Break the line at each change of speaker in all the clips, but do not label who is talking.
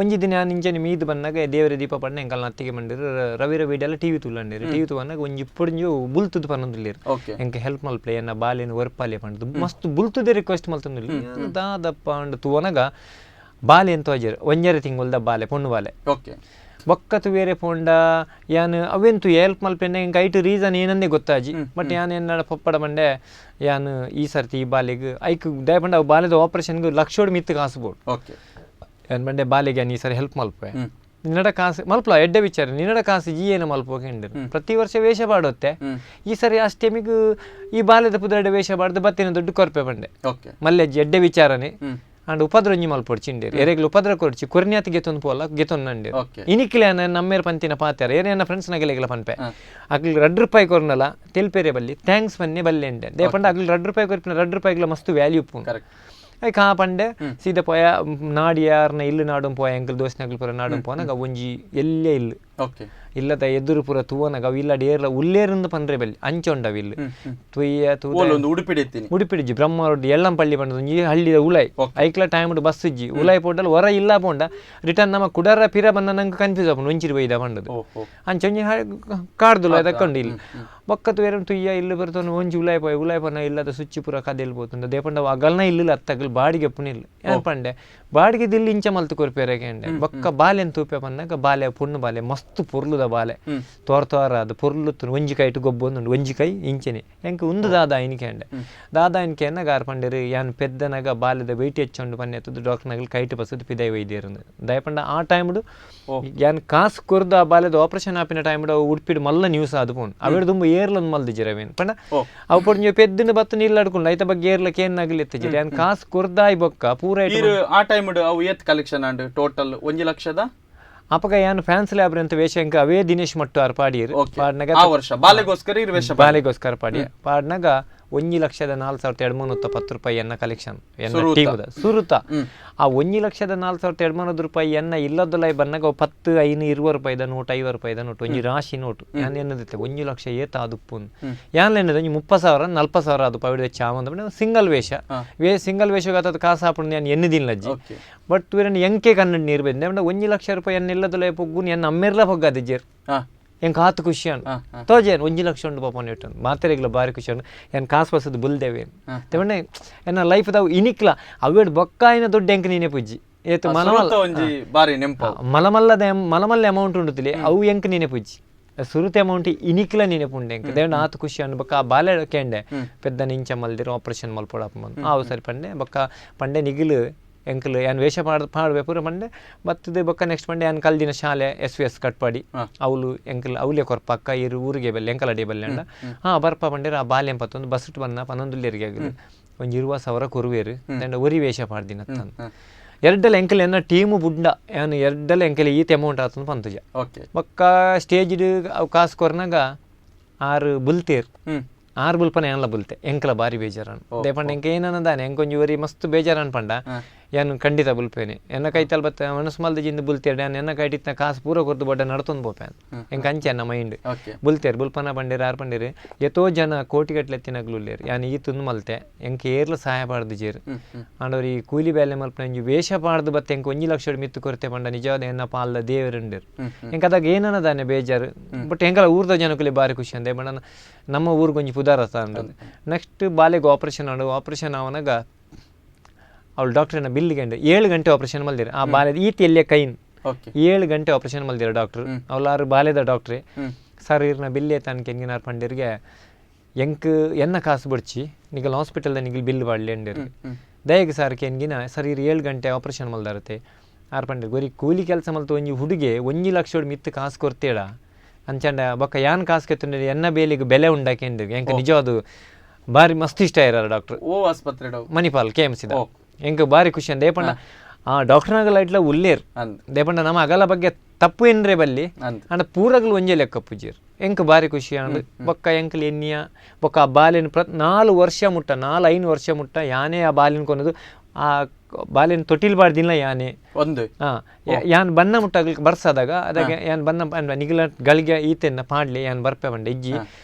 ಒಂಜಿ ದಿನ ನಿಂಚನೆ ಮೀದು ಬಂದಾಗ ದೇವರ ದೀಪ ಪಣ್ಣ ಎಂಕಲ್ ನತ್ತಿಗೆ ಮಂದಿರು ರವಿ ವಿಡಿಯಲ್ಲ ಟಿವಿ ತುಳ್ಳಂಡಿರು ಟಿವಿ ತುವನ್ನಾಗ ಒಂಜಿ ಪೊಡಿಂಜು ಬುಲ್ತುದು ಪನ್ನೊಂದುಲ್ಲೇರು ಎಂಕ ಹೆಲ್ಪ್ ಮಲ್ಪ್ಲೆ ಎನ್ನ ಬಾಲೆನ ವರ್ಪಾಲೆ ಪಂಡದು ಮಸ್ತ್ ಬುಲ್ತುದೆ ರಿಕ್ವೆಸ್ಟ್ ಮಲ್ತೊಂದುಲ್ಲೆ ದಾದಪ್ಪ ಅಂಡ್ ತುವನಗ ಬಾಲೆ ಅಂತ ಹೋಜರು ಒಂಜರೆ ತಿಂಗೊಲ್ದ ಬಾಲೆ ಪೊಣ್ಣು ಬಾಲೆ ಬೊಕ್ಕತು ಬೇರೆ ಪೋಂಡ ಯಾನು ಅವೆಂತು ಹೆಲ್ಪ್ ಮಲ್ಪೆಂಡೆ ಎಂಕ ಐಟು ರೀಸನ್ ಏನಂದೇ ಗೊತ್ತಾಜಿ ಬಟ್ ಯಾನು ಎನ್ನ ಪಪ್ಪಡ ಬಂಡೆ ಯಾನು ಈ ಸರ್ತಿ ಈ ಬಾಲೆಗೆ ಐಕ್ ದಯಪಂಡ ಅವು ಬಾಲೆದ ಆಪರೇಷನ್ಗೆ ಲಕ್ಷೋಡ್ ಮಿತ್ತು ಕಾಸುಬೋದು ಏನು ಬಂಡೆ ಬಾಲಿಗೆ ನೀ ಸರಿ ಹೆಲ್ಪ್ ಮಲ್ಪೆ ನಿನ್ನಡ ಕಾಸು ಮಲ್ಪಲ ಎಡ್ಡೆ ವಿಚಾರ ನಿನ್ನಡ ಕಾಸು ಜಿ ಏನು ಮಲ್ಪೋಕೆ ಹಿಂಡಿರು ಪ್ರತಿ ವರ್ಷ ವೇಷ ಬಾಡುತ್ತೆ ಈ ಸರಿ ಅಷ್ಟೇಮಿಗೂ ಈ ಬಾಲ್ಯದ ಪುದರಡೆ ವೇಷ ಬಾಡ್ದು ಬತ್ತಿನ ದುಡ್ಡು ಕೊರ್ಪೆ ಬಂಡೆ ಮಲ್ಲೆಜ್ಜಿ ಎಡ್ಡೆ ವಿಚಾರನೆ ಅಂಡ್ ಉಪದ್ರಂಜಿ ಮಲ್ಪೊಡು ಚಿಂಡೇರು ಎರೆಗ್ಲು ಉಪದ್ರ ಕೊಡ್ಚಿ ಕೊರ್ನ್ಯಾತಿ ಗೆತ್ತೊಂದು ಪೋಲ ಗೆತ್ತೊಂದು ನಂಡೇರು ಇನಿಕ್ಲೆ ನಮ್ಮೇರ ಪಂತಿನ ಪಾತ್ಯಾರ ಏನೇ ನನ್ನ ಫ್ರೆಂಡ್ಸ್ ನಗಲೆಗೆಲ್ಲ ಪನ್ಪೆ ಅಗ್ಲಿ ₹2 ಕೊರ್ನಲ್ಲ ತೆಲ್ಪೇರೆ ಬಲ್ಲಿ ಥ್ಯಾಂಕ್ಸ್ ಬನ್ನಿ ಬಲ್ಲೆ ಅಂಡೆ ದೇಪಂಡ ಅಗ್ಲಿ ₹2 ಕೊರ್ಪಿನ ₹2 ಮಸ್ತ್ ವ್ಯಾಲ್ಯೂ ಪೂನ್ ಕಾ ಪಂಡೆ ಸೀದಾ ಪೋಯ ನಾಡಿಯಾರ್ನ ಇಲ್ಲು ನಾಡು ಪೋಯ ಎಂಕಲ್ ದೋಸ್ತಿನಗ್ಲು ಪೂರ ನಾಡು ಪೋನಾಗ ಒಂಜಿ ಎಲ್ಲೇ ಇಲ್ಲು ಇಲ್ಲದ ಎದುರು ಪೂರ ತೂವನಾಗ ಅವು ಇಲ್ಲ ಡೇರ್ಲ ಉಲ್ಲೇರಿಂದ ಪಂಡ್ರೆ ಬಲ್ಲಿ ಅಂಚೊಂಡವು ಇಲ್ಲಿ ತುಯ್ಯ ಉಡುಪಿಡಿಜ್ಜಿ ಬ್ರಹ್ಮರೊಡ್ಡಿ ಎಳ್ಳಂಪಳ್ಳಿ ಪಂಡದು ಒಂಜಿ ಹಳ್ಳಿದ ಉಲಾಯ್ ಐಕ್ಲ ಟೈಮ್ ಬಸ್ ಇಜ್ಜಿ ಉಲಾಯ್ ಪೋಟಲ್ ಹೊರ ಇಲ್ಲ ಪೋಂಡ ರಿಟರ್ನ್ ನಮ್ಮ ಕುಡರ ಪಿರ ಬಂದ ನಂಗೆ ಕನ್ಫ್ಯೂಸ್ ಆಪುಂಡು ಒಂಚಿರಿ ಬೈದ ಪಂಡದು ಅಂಚೊಂಜಿ ಕಾಡ್ದುಲ ಅದಕ್ಕೊಂಡು ಇಲ್ಲಿ ಬೊಕ್ಕತ್ತು ಬೇರೆ ತುಯ್ಯ ಇಲ್ಲಿ ಬರ್ತವನು ಒಂಜಿ ಉಲಾಯ್ ಪೋನ ಇಲ್ಲದ ಸುಚ್ಚಿ ಪೂರ ಕದೆಲ್ ಬೋತುಂಡ ದೇಪಂಡ ಅಗಲ್ನ ಇಲ್ಲ ಅತ್ತಗಲ್ ಬಾಡಿಗೆ ಪುನಿಲ್ಲ ಏನ್ ಪಂಡೆ ಬಾಡಿಗೆ ದಿಲ್ಲಿ ಇಂಚ ಮಲ್ತು ಕೊರ್ಪೇರೆಗೆ ಅಂಡೆ ಬೊಕ್ಕ ಬಾಲೆ ಅಂತ ತೂಪೆ ಬಂದಾಗ ಬಾಲೆ ಪುಣ್ಣು ಬಾಲೆ ಮಸ್ತ್ ಪೊರ್ಲುದ ಬಾಲೆ ತೋರ ಅದು ಪೊರ್ಲುತ್ತು ಒಂಜಿ ಕೈಟು ಗೊಬ್ಬೊಂದು ಒಂಜಿ ಕೈ ಇಂಚನೆ ಎಂಕ ಒಂದು ದಾದಾಯನಿಕೆ ಅಂಡೆ ದಾದಾಯನಿಕೆ ಅನ್ನಾಗ ಆರು ಪಂಡೇರು ಯಾನ್ ಪೆದ್ದನಾಗ ಬಾಲ್ಯದ ವೈಟ್ ಹೆಚ್ಚೊಂಡು ಪನ್ನೆತ್ತದು ಡಾಕ್ಟರ್ ನಗಲ್ ಕೈಟು ಬಸದು ಪಿದೈ ವೈದ್ಯರು ದಯಪಂಡ ಆ ಟೈಮ್ಡು ಯಾನ್ ಕಾಸು ಕೊರ್ದು ಆ ಬಾಲ್ಯದ ಆಪರೇಷನ್ ಆಪಿನ ಟೈಮ್ಡು ಉಡ್ಪಿಡು ಮಲ್ಲ ನ್ಯೂಸ್ ಆದು ಪೋಣ್ ಅವೇಡು ತುಂಬ ಏರ್ಲೊಂದು ಮಲ್ದಿಜಿರವೇನು ಪಂಡ ಅವು ಪೊಡ್ ಪೆದ್ದನ ಬತ್ತು ನಿಲ್ಲಾಡ್ಕೊಂಡು ಐತ ಬಗ್ಗೆ ಏರ್ಲಕ್ಕೆ ಏನಾಗಲಿ ಎತ್ತಿಜಿರಿ ಯಾನ್ ಕಾಸು ಕೊರ್ದಾಯ್ ಬೊಕ್ಕ ಪೂರ
ಆ ಟೈಮ್ ಅವು ಏತ್ ಕಲೆಕ್ಷನ್ ಅಂಡ್ ಟೋಟಲ್ 1 ಲಕ್ಷದ
ಅಪಗ ಯಾನು ಫ್ಯಾನ್ಸ್ ಲ್ಯಾಬ್ರಿ ಅಂತ ವೇಷ ಎಂಕ ಅವೇ ದಿನೇಶ್ ಮಟ್ಟು ಆರ್ ಪಾಡಿಯರು ಪಾಡ್ನಾಗ
ಆ ವರ್ಷ
ಬಾಲೆಗೋಸ್ಕರ ಪಾಡಿ ಪಾಡ್ನಾಗ 1,04,210 ಎನ್ನ ಕಲೆಕ್ಷನ್ ಎನ್ನ ಟೀಮದ ಸುರುತ ಆ 1,04,210 ಎನ್ನ ಇಲ್ಲದಲ್ಲ ಬಂದಾಗ 10 ₹5 ನೋಟ್ ₹50 ನೋಟ್ ಒಂಜಿ ರಾಶಿ ನೋಟು ಯಾನ್ ಎನ್ನದೈತೆ 1 ಲಕ್ಷ ಏತ ಆದುಪ್ಪು ಯಾನ್ ಎನ್ನದ 30,000 40,000 ಅದು ಪವಿಡ ಚಾವಂದ ಸಿಂಗಲ್ ವೇಷ ಸಿಂಗಲ್ ವೇಷಗಾತದ ಕಾಸು ಹಾಪುಂಡು ನಾನು ಎನ್ನದಿಲ್ಲಜ್ಜಿ ಬಟ್ ಇವ್ರನ್ನ ಎಂಕೆ ಕನ್ನಡ ನೀರು ಬಂದೆ ₹1 ಲಕ್ಷ ಎನ್ನ ಇಲ್ಲದಲ್ಲ ಪೊಗ್ಗು ಎನ್ನ ಅಮ್ಮೆರ್ಲ ಪೊಗ್ಗದಿಜ್ಜೇರು ಎಂಕ ಆತು ಖುಷಿ ಅನ್ ತೋಜೇನು 1 ಲಕ್ಷ ಉಂಡು ಪಾಪನ್ ಇಟ್ಟು ಮಾತೆರೆಗ್ಲ ಬಾರಿ ಖುಷಿ ಅನ್ ಏನ್ ಕಾಸು ಬಸದು ಬುಲ್ದೇವೇನು ತೆವಣ್ಣೆ ಎನ್ನ ಲೈಫ್ದಾವು ಇನಿಕ್ಲ ಅವೇಡು ಬೊಕ್ಕಾಯಿನ ದುಡ್ಡು ಎಂಕ ನೀನೆ ಪುಜ್ಜಿ ಏತು ಮಲಮಲ್ಲ ಅಮೌಂಟ್ ಉಂಡುತ್ತಿಲಿ ಅವು ಎಂಕ ನೀನೆ ಪುಜ್ಜಿ ಸುರುತೆ ಅಮೌಂಟ್ ಇನಿಕ್ಲ ನೀನೆ ಪುಂಡೆ ಎಂಕ ದೇವಣ್ಣ ಆತು ಖುಷಿ ಅನ್ ಬೊಕ್ಕ ಆ ಬಾಲೆ ಕೆಂಡೆ ಪೆದ್ದ ನಿಂಚ ಮಲ್ದಿರೋ ಆಪರೇಷನ್ ಮಲ್ಪೊಡಪ್ಪ ಬಂದು ಆವು ಸರಿ ಪಂಡೆ ಬೊಕ್ಕ ಪಂಡೆ ನಿಗಿಲು ಎಂಕಲ್ ಯಾನ್ ವೇಷ ಪಾಡ್ಬೇ ಪೂರ ಮಂಡೆ ಬತ್ತದ ಬೊಕ್ಕ ನೆಕ್ಸ್ಟ್ ಮಂಡೆ ಯಾನ್ ಕಲ್ದಿನ ಶಾಲೆ SVS ಕಟ್ಪಾಡಿ ಅವಳು ಎಂಕಲ್ ಅವಲೇ ಕೊರ್ಪಕ್ಕ ಇರು ಊರಿಗೆ ಬೆಲ್ಲ ಎಂಕಲ್ ಅಡಿ ಬೆಲ್ಲ ಅಂಡ ಬರ್ಪ ಮಂಡೇರ ಆ ಬಾಲ್ಯ ಎಂಪತ್ತೊಂದು ಬಸ್ಟ್ ಬನ್ನ 11 ಆಗಿದೆ ಒಂಜಿ 20,000 ಕೊರುವೇರು ದಂಡ ಒರಿ ವೇಷ ಪಾಡ್ದಿನ ಎರಡಲ್ಲ ಎಂಕಲ್ ಎನ್ನ ಟೀಮು ಬುಡ್ಡ ಯಾನು ಎರಡಲ್ಲ ಎಂಕಲ್ ಈತ ಅಮೌಂಟ್ ಆತಂದು ಪಂತುಜ ಬೊಕ್ಕ ಸ್ಟೇಜ್ ಅವು ಕಾಸು ಕೊರ್ನಾಗ 6 ಬುಲ್ತೇರು 6 ಬುಲ್ಪನ ಏನಲ್ಲ ಬುಲ್ತೆ ಎಂಕಲ ಬಾರಿ ಬೇಜಾರನ್ ದೇಪಂಡ ಎಂಕ ಏನದಾನೆ ಎಂಕೊಂಜಿ ವರಿ ಮಸ್ತ್ ಬೇಜಾರನ್ ಪಂಡ ಯಾನು ಖಂಡಿತ ಬುಲ್ಪೇನೆ ಎನ್ನ ಕೈತಲ್ ಬತ್ತ ಮನಸ್ಸು ಮಲ್ದ ಜಿಂದ ಬುಲ್ತೇರ್ ಎನ್ನ ಕೈಟಿತ್ನ ಕಾಸು ಪೂರ ಕೊರ್ದು ಬೊಡ್ಡ ನಡ್ತೊಂದು ಬೋಪೇನ್ ಎಂಕ ಅಂಚೆ ಅನ್ನ ಮೈಂಡ್ ಬುಲ್ತೇರ್ ಬುಲ್ಪನ ಬಂಡೇರು ಆರು ಪಂಡೇರು ಎತೋ ಜನ ಕೋಟಿಗಟ್ಲೆ ಎತ್ತಿನಗ್ಲುಲ್ಲೇರು ಯಾನು ಈ ತುನ್ನು ಮಲ್ತೆ ಎಂಕ ಏರ್ಲ ಸಹಾಯ ಪಾಡ್ದು ಜೇರು ಅಂಡವ್ರು ಈ ಕೂಲಿ ಬೇಲೆ ಮಲ್ಪನ ಒಂಜಿ ವೇಷ ಪಾಡ್ದು ಬತ್ತ ಎಂಕ 1 ಲಕ್ಷ ಮಿತ್ತು ಕೊರತೆ ಪಂಡ ನಿಜವಾದ ಎನ್ನ ಪಾಲ್ದ ದೇವರುಂಡೇರು ಎಂಕ ಅದಾಗ ಏನದಾನೆ ಬೇಜಾರು ಬಟ್ ಎಂಕಲ ಊರ್ದ ಜನಕ್ಕಲ್ಲಿ ಬಾರಿ ಖುಷಿ ಅಂದೆ ಬಣ್ಣ ನಮ್ಮ ಊರಿಗೊಂಜಿ ಪುದಾರತ ಅಂಡದು ನೆಕ್ಸ್ಟ್ ಬಾಲೆಗೆ ಆಪರೇಷನ್ ಅವನಾಗ ಅವಳು ಡಾಕ್ಟ್ರನ್ನ ಬಿಲ್ಲಿಗೆ 7 ಗಂಟೆ ಆಪರೇಷನ್ ಮಲ್ದಿರ ಆ ಬಾಲ್ಯದ ಈತಿಯಲ್ಲೇ ಕೈನ್ 7 ಗಂಟೆ ಆಪರೇಷನ್ ಮಲ್ದಿರ ಡಾಕ್ಟ್ರು ಅವಳಾರು ಬಾಲ್ಯದ ಡಾಕ್ಟ್ರೇ ಸರ್ ಇರ್ನ ಬಿಲ್ಲೆ ತನಕ ಎಂಗಿನಾರು ಪಂಡಿರ್ಗೆ ಎಂಕ್ ಎನ್ನ ಕಾಸು ಬಿಡ್ಚಿ ನಿಗಲ್ ಹಾಸ್ಪಿಟಲ್ದ ನಿಗಲ್ ಬಿಲ್ ಬಾಡ್ಲಿ ಅಂಡಿರ್ ದಯಗೆ ಸಾರ್ಕೆ ಎಂಗಿನ ಸರ್ ಇರು 7 ಗಂಟೆ ಆಪರೇಷನ್ ಮಲ್ದಾರತ್ತೆ ಆರು ಪಂಡಿರ್ ಗೊರಿ ಕೂಲಿ ಕೆಲಸ ಮಲ್ತು ಒಂಜಿ ಹುಡುಗೆ 1 ಲಕ್ಷ ಮಿತ್ತು ಕಾಸು ಕೊರ್ತೇಡ ಅಂಚಂಡ ಬೊಕ್ಕ ಯಾನ್ ಕಾಸು ಕೆತ್ತಂಡ ಎನ್ನ ಬೇಲಿಗೆ ಬೆಲೆ ಉಂಡಾಕೆಂಡಿರ್ ಎಂಕ ನಿಜವಾದು ಬಾರಿ ಮಸ್ತ್ ಇಷ್ಟ ಇರಾರ ಡಾಕ್ಟ್ರು
ಆಸ್ಪತ್ರೆ
ಮಣಿಪಾಲ್ KMC ಎಂಕ ಬಾರಿ ಖುಷಿ ಅಂದ ದೇಪಂಡ ಆ ಡಾಕ್ಟರ್ನಾಗಲ್ಲ ಇಟ್ಲ ಉಲ್ಲೇರ್ ದೇಪಂಡ ನಮ್ಮ ಅಗಲ ಬಗ್ಗೆ ತಪ್ಪು ಏನ್ರೆ ಬಲ್ಲಿ ಅಂಡ ಪೂರಗಲು ಒಂಜೆ ಲೆಕ್ಕ ಪುಜ್ಜಿರ್ ಎಂಕ ಬಾರಿ ಖುಷಿ ಅಂಡ್ ಬೊಕ್ಕ ಎಂಕಲ್ ಎನ್ನಿಯ ಬೊಕ್ಕ ಆ ಬಾಲಿನ 4 ವರ್ಷ ಮುಟ್ಟ 4-5 ವರ್ಷ ಮುಟ್ಟ ಯಾನೇ ಆ ಬಾಲಿನ ಕೊನದು ಆ ಬಾಲಿನ ತೊಟ್ಟಿಲ್ ಬಾಡ್ದಿಲ್ಲ ಯಾನೇ
ಒಂದು
ಯಾನ್ ಬನ್ನ ಮುಟ್ಟಾಗ್ಲಿಕ್ಕೆ ಬರ್ಸದಾಗ ಅದಾಗೆ ಯಾನ್ ಬನ್ನ ನಿಗಲ ಗಳಿಗೆ ಈತೆನ್ನ ಪಾಡ್ಲಿ ಯಾನ್ ಬರ್ಪೆ ಬಂಡೆ ಇಜ್ಜಿ